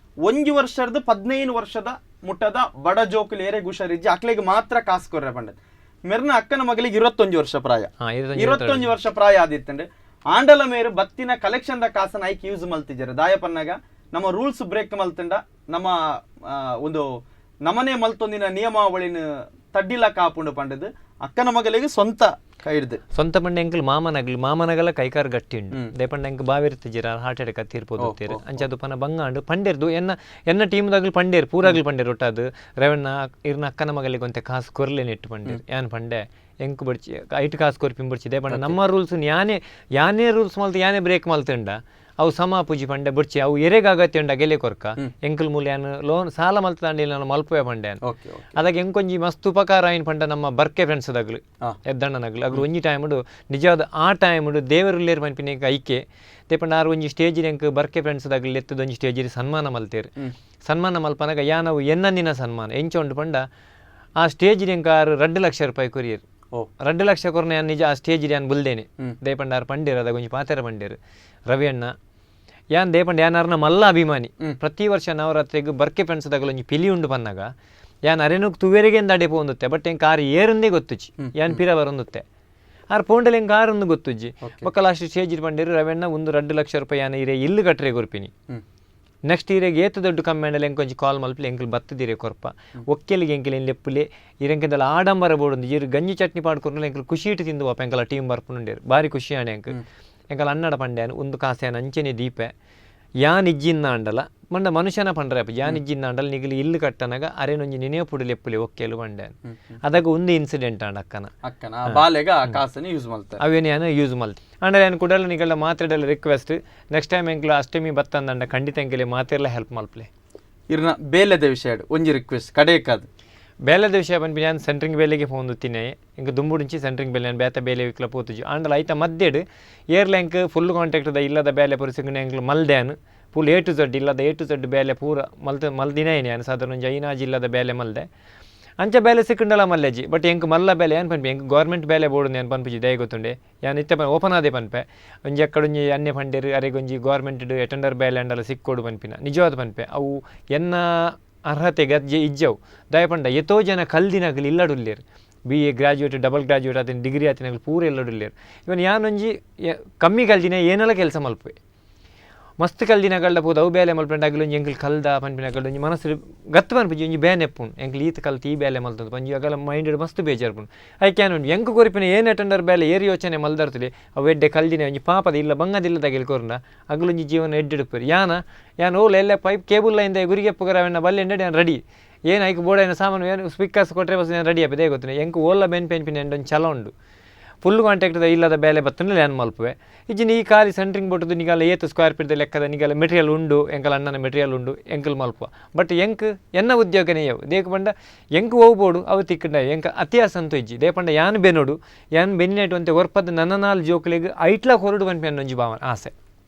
1 ವರ್ಷದ 15 ವರ್ಷದ ಮುಟ್ಟದ ಬಡ ಜೋಕುಲು ಏರೆ ಹುಷಾರಿಜ್ಜಿ ಅಕ್ಲೆಗೆ ಮಾತ್ರ ಕಾಸು ಕೊರ್ರೆ ಪಂಡದ್ ಮೇರ್ನ ಅಕ್ಕನ ಮಗಲಿಗೆ 21 ವರ್ಷ ಪ್ರಾಯ 21 ವರ್ಷ ಪ್ರಾಯ ಆದಿತ್ತಂಡೆ ಆಂಡಲ ಮೇರು ಬತ್ತಿನ ಕಲೆಕ್ಷನ್ ದ ಕಾಸನ್ನ ಐಕ್ ಯೂಸ್ ಮಲ್ತಿದ್ದಾರೆ ದಾಯಪನ್ನಾಗ ನಮ್ಮ ರೂಲ್ಸ್ ಬ್ರೇಕ್ ಮಲ್ತಂಡ ನಮ್ಮ ಒಂದು ನಮನೆ ಮಲ್ತೊಂದಿನ ನಿಯಮಾವಳಿನ ತಡ್ಡಿಲ ಕಾಪುಂಡು ಪಂಡದು ಅಕ್ಕನ ಮಗಲಿಗೆ ಸ್ವಂತ ಕೈಡ್ದು
ಸ್ವಂತ ಪಂಡ ಎಂಕಲ್ ಮಾಮನಗಲ ಕೈಕಾರ್ ಗಟ್ಟಿ ಉಂಡು ದೇಪಂಡ ಎಂಕ ಬಾವಿರ್ತಿದ್ದೀರ ಹಾರ್ಟ್ ಅಟ್ಯಾಕ್ ತೀರ್ಪೋದು ಅಂಚದು ಪನ ಬಂಗಾಂಡು ಪಂಡೇರ್ದು ಎನ್ನ ಟೀಮ್ದಾಗ್ಲು ಪಂಡೇರು ಪೂರಾಗ್ಲು ಪಂಡೇರು ಒಟ್ಟಾದು ರೇವಣ್ಣ ಇರ್ನ ಅಕ್ಕನ ಮಗಲಿಗೆ ಒಂತೆ ಕಾಸು ಕೊರ್ಲೆ ನೆಟ್ಟು ಪಂಡೇರು ಏನ್ ಪಂಡೆ ಎಂಕು ಬಡ್ಚಿ ಐಟ್ ಕಾಸು ಕೊರ್ಪಿಂ ಬಡ್ಚಿ ದೇಪಂಡ ನಮ್ಮ ರೂಲ್ಸ್ ಯಾನೇ ರೂಲ್ಸ್ ಮಲ್ತು ಯಾನೇ ಬ್ರೇಕ್ ಮಲ್ತಂಡ ಅವು ಸಮ ಪೂಜಿ ಪಂಡೆ ಬಡ್ಚಿ ಅವು ಎರೆಗಾಗತ್ತೆ ಉಂಡ ಗೆಲೆ ಕೊರ್ಕ ಎಂಕಲ್ ಮೂಲ ಏನು ಲೋನ್ ಸಾಲ ಮಲ್ತಂಡಿ ನಾನು ಮಲ್ಪುವೆ ಪಂಡೆ ಅದಕ್ಕೆ ಎಂಕೊಂಜಿ ಮಸ್ತ್ ಉಪಕಾರ ಆಯ್ನ ಪಂಡ ನಮ್ಮ ಬರ್ಕೆ ಫ್ರೆಂಡ್ಸ್ದಾಗ್ಲು ಎದ್ದಣ್ಣನಾಗ್ಲು ಅಗ್ಲು ಒಂಜಿ ಟೈಮುಡು ನಿಜವಾದ ಆ ಟೈಮುಡು ದೇವರುಲ್ಲೇರು ಮನ್ಪಿನ ಐಕೆ ದೇಪಂಡ ಆರು ಒಂಜಿ ಸ್ಟೇಜಿನ ಎಂಕ್ ಬರ್ಕೆ ಫ್ರೆಂಡ್ಸ್ದಾಗ್ಲು ಎತ್ತದ ಒಂಜಿ ಸ್ಟೇಜಿಗೆ ಸನ್ಮಾನ ಮಲ್ತೇರು ಸನ್ಮಾನ ಮಲ್ಪನಾಗ ಯಾನವು ಎನ್ನಂದಿನ ಸನ್ಮಾನ ಎಂಚೊಂಡು ಪಂಡ ಆ ಸ್ಟೇಜಿನ ಎಂಕ 2 ಲಕ್ಷ ರೂಪಾಯಿ ಕೊರಿಯರು 2 ಲಕ್ಷ ಕೊರ್ನ ನಿಜ ಆ ಸ್ಟೇಜಿಗೆ ಯಾನ್ ಬುಲ್ದೇನೆ ದೇಪಂಡ ಪಂಡೇರು ಅದಾಗ ಒಂಜಿ ಪಾತೆರ ಪಂಡೇರು ರವಿ ಅಣ್ಣ ಯಾನ್ ದೇಪಂಡ ಯಾನಾರ್ನ ಮಲ್ಲ ಅಭಿಮಾನಿ ಪ್ರತಿ ವರ್ಷ ನವರಾತ್ರಿಗೂ ಬರ್ಕೆ ಫ್ರೆಂಡ್ಸ್ದಾಗಲ ಒಂಜಿ ಪಿಲಿ ಉಂಡು ಪನ್ನಾಗ ಯಾನ್ ಅರೆನೋಕ್ ತುವೇರಿಗೆ ದಾಡೆ ಪೋಂದುತ್ತೆ ಬಟ್ ಎಂಕ್ ಆರು ಏರುಂದೇ ಗೊತ್ತುಜಿ ಯಾನ್ ಪಿರ ಬರೊಂದುತ್ತೆ ಆರು ಪೋಂಡಲ್ ಎಂಕ್ ಆರೊಂದು ಗೊತ್ತುಜ್ಜಿ ಬೊಕ್ಕ ಲಾಸ್ಟ್ ಸ್ಟೇಜ್ ಬಂದಿರು ರವೆಣ್ಣ 1-2 ಲಕ್ಷ ಯಾನ ಇರೆ ಇಲ್ಲು ಕಟ್ರೆ ಕೊರ್ಪಿನಿ ನೆಕ್ಸ್ಟ್ ಇರೆಗೆ ಏತು ದೊಡ್ಡ ಕಮ್ಮೆಂಡಲ್ಲಿ ಎಂಕೊಂಚಿ ಕಾಲ್ ಮಲ್ಪಲಿ ಎಂಕಲ್ ಬತ್ತದಿರೆ ಕೊರ್ಪ ಒಕ್ಕೆಲಿಗೆ ಎಂಕಲ್ ಏನು ಲೆಪ್ಪುಲೆ ಇರೆಂಕೆಂದಲ್ಲ ಆಡಂಬರ ಬೋಡೊಂದು ಇರು ಗಂಜಿ ಚಟ್ನಿ ಪಾಡ್ಕೊಂಡು ಎಂಕಲ್ ಖುಷಿ ಇಟ್ಟು ತಿಂದು ಪಾಪ ಎಂಕಲ್ಲ ಟೀಮ್ ಬರ್ಪುಂಡೇರು ಭಾರಿ ಖುಷಿ ಆಣೆ ಎಂಕಲ್ ಅನ್ನಡ ಪಂಡ್ಯಾನು ಒಂದು ಕಾಸೆನ ಅಂಚನೆ ದೀಪೆ ಯಾನ್ ಇಜ್ಜಿನ್ನ ಅಂಡಲ ಮಂಡ ಮನುಷ್ಯನ ಪಂಡ್ರಪ್ಪ ಯಾನ್ ಇಜ್ಜಿನ್ನ ಅಂಡಲ್ ನಿಗಲಿ ಇಲ್ಲು ಕಟ್ಟನಾಗ ಅರೇನೊಂಜಿ ನೆನೆಯ ಪುಡಿ ಲೆಪ್ಪುಲಿ ಒಕ್ಕೆಲು ಪಂಡ್ಯಾನು ಅದಾಗ ಒಂದು ಇನ್ಸಿಡೆಂಟ್ ಅಂಡ
ಅಕ್ಕನ ಬಾಲೆಗ ಆ ಕಾಸನ್ನು ಯೂಸ್ ಮಾಡ್ತಾರೆ
ಅವೇನು ಯೂಸ್ ಮಾಡ್ತಿ ಅಂಡಲ್ಲ ಏನು ಕುಡಲ್ಲ ನಿಗಲ್ಲ ಮಾತಾಡಲ್ಲ ರಿಕ್ವೆಸ್ಟ್ ನೆಕ್ಸ್ಟ್ ಟೈಮ್ ಎಂಕ್ಲು ಅಷ್ಟಮಿ ಬತ್ತಂದಂಡ ಖಂಡಿತ ಎಂಕಲೆ ಮಾತೆಲ್ಲ ಹೆಲ್ಪ್ ಮಲ್ಪಲೆ
ಇರ್ನ ಬೇಲೆದ ವಿಷಯ ಒಂಜಿ ರಿಕ್ವೆಸ್ಟ್ ಕಡೆಯಕ್ಕದು
ಬೇಲೆದ ವಿಷಯ ಬಂದು ನಾನು ಸೆಂಟ್ರಿಂಗ್ ಬೇಲೆಗೆ ಫೋನ್ ತಿನ್ನೆ ಇಂಕ ದುಂಬುಡಿಂಚಿ ಸೆಂಟ್ರಿಂಗ್ ಬೇಲೆ ಬೇತ ಬೇಲೆ ವಿಕ್ಲ ಪೋತುಜು ಅಂಡಲ್ಲ ಐತ ಮದ್ದೆಡು ಏರ್ಲೈನ್ಕ್ ಫುಲ್ ಕಾಂಟ್ಯಾಕ್ಟ್ದ ಇಲ್ಲದ ಬೇಲೆ ಪುರಿಸಿಕೊಂಡು ಎಂಕ್ಲು ಮಲ್ದ್ಯಾನು ಫುಲ್ A to Z ಇಲ್ಲದ A to Z ಬೇಲೆ ಪೂರ ಮಲ್ದಿನೇ ನಾನು ಸಾಧಾರಣ ಒಂಜಿ ಐನಾಜಿ ಇಲ್ಲದ ಬೇಲೆ ಮಲ್ದೆ ಅಂಚ ಬೇಲೆ ಸಿಕ್ಕಂಡಲ್ಲ ಮಲ್ಲೆಜಿ ಬಟ್ ಎಂಕ್ ಮಲ್ಲ ಬೇಲೆ ಏನು ಪನ್ಪಿ ಎಂಕ್ ಗೌರ್ಮೆಂಟ್ ಬೇಲೆ ಬೋರ್ಡು ಏನು ಪನ್ಪಿಜಿ ದಯ ಗೊತ್ತುಂಡೆ ಯಾನ್ ಇತ್ತೆ ಓಪನ್ ಆದೇ ಪನ್ಪೆ ಒಂಜಿ ಅಕ್ಕಡೊಂಜಿ ಅನ್ನೆ ಪಂಡೇರು ಅರೆಗೊಂಜಿ ಗೌರ್ಮೆಂಟ್ ಅಟೆಂಡರ್ ಬೇಲೆ ಅಂಡಲ್ಲ ಸಿಕ್ಕೋಡು ಪನ್ಪಿನ ನಿಜವಾದ ಪನ್ಪೆ ಅವು ಎನ್ನ ಅರ್ಹತೆಗೆ ಇಜ್ಜವು ದಯಪಂಡ ಎತೋ ಜನ ಕಲ್ದಿನಾಗಲಿ ಇಲ್ಲಡುಲ್ಲೇರು BA ಗ್ರಾಜ್ಯುಯೇಟ್ ಡಬಲ್ ಗ್ರಾಜ್ಯುಯೇಟ್ ಅದನ್ನ ಡಿಗ್ರಿ ಆತಿನಾಗಲಿ ಪೂರ ಇಲ್ಲಡುಲ್ಲೇರು ಇವನ್ ಯಾನೊಂಜಿ ಕಮ್ಮಿ ಕಲ್ದಿನ ಏನೆಲ್ಲ ಕೆಲಸ ಮಲ್ಪೆ ಮಸ್ತ್ ಕಲ್ದಿನಗಳ್ದ ಪೋದು ಅವು ಬೇಲೆ ಮಲ್ಪಂಡ ಆಗಲಿ ಒಂಜಿ ಎಂಕಲ್ ಕಲ್ದ ಪನ್ಪಿನಗಳ್ದ ಒಂಜಿ ಮನಸ್ಸು ಗತ್ತು ಪನ್ಪಿ ಒಂಜಿ ಬೇನೆ ಎಪ್ಪುಂಡು ಎಂಕಲ್ ಈತ ಕಲ್ತು ಈ ಬೇಲೆ ಮಲ್ತಂದು ಪಂಜಿ ಆಗಲ್ಲ ಮೈಂಡ್ ಮಸ್ತ್ ಬೇಜಾರ್ಪುಂಡು ಐಕ್ಯಾನ್ ಉಂಡು ಎಂಕ ಕೊರಿಪಿನ ಏನು ಅಟೆಂಡರ್ ಬೇಲೆ ಏರಿ ಯೋಚನೆ ಮಲ್ದರ್ತದೆ ಅವು ಎಡ್ಡೆ ಕಲ್ದಿನ ಒಂಜಿ ಪಾಪದ ಇಲ್ಲ ಬಂಗದಿಲ್ಲದಾಗ ಕೊರ್ನ ಅಗಲೊಂಜಿ ಜೀವನ ಎಡ್ಡಿಡುಪ್ಪರು ಯಾನ್ ಓಲ್ ಎಲ್ಲ ಪೈಪ್ ಕೇಬಲ್ ಲೈನ್ದ ಗುರಿಗೆ ಪುಗರವೆನ್ನ ಬಲ್ಲೆ ಎಂಡೆ ನಾನು ರೆಡಿ ಏನು ಐಕ್ ಬೋರ್ಡ್ ಸಾಮಾನು ಏನು ಸ್ಪೀಕರ್ಸ್ ಕೊಟ್ಟರೆ ಬಸ್ ನಾನು ರೆಡಿ ಅಪ್ಪದೇ ಗೊತ್ತಿನ ಎಂಕ ಓಲ್ಲ ಬೆನ್ ಪೆನ್ಪಿನ ಎಂಡೊಂದು ಛಲ ಉಂಡು ಫುಲ್ ಕಾಂಟ್ಯಾಕ್ಟ್ದ ಇಲ್ಲದ ಬೇಲೆ ಬತ್ತನಲ್ಲಿ ಲ್ಯಾನ್ ಮಲ್ಪುವೆ ಇಜ್ಜಿನ ಈ ಖಾಲಿ ಸೆಂಟ್ರಿಂಗ್ ಬೊಟ್ಟದು ನಿಗಲ್ಲ ಏತು ಸ್ಕ್ವೇರ್ ಫೀಟ್ದ ಲೆಕ್ಕದ ನಿಗಲ್ಲ ಮೆಟೀರಿಯಲ್ ಉಂಡು ಎಂಕಲ್ ಅಣ್ಣನ ಮೆಟೀರಿಯಲ್ ಉಂಡು ಎಂಕಲ್ ಮಲ್ಪುವ ಬಟ್ ಎಂಕ್ ಎನ್ನ ಉದ್ಯೋಗನೇ ಯವು ದೇಕ ಪಂಡ ಎಂಕ್ ಹೋಗ್ಬೋಡು ಅವು ತಿಕ್ಕಂಡ ಎಂಕ ಅತಿಯಾಸ ಅಂತೂ ಇಜ್ಜಿ ದೇ ಪಂಡ ಯಾನ್ ಬೆನೋಡು ಯಾನ್ ಬೆನ್ನೆಟು ಅಂತ ಒರ್ಪದ ನನ್ನ ನಾಲ್ ಜೋಕ್ಲಿಗೆ ಐಟ್ಲ ಹೊರಡು ಪನ್ಪಿ ಅನ್ನೊಂಜಿ ಭಾವನೆ ಆಸೆ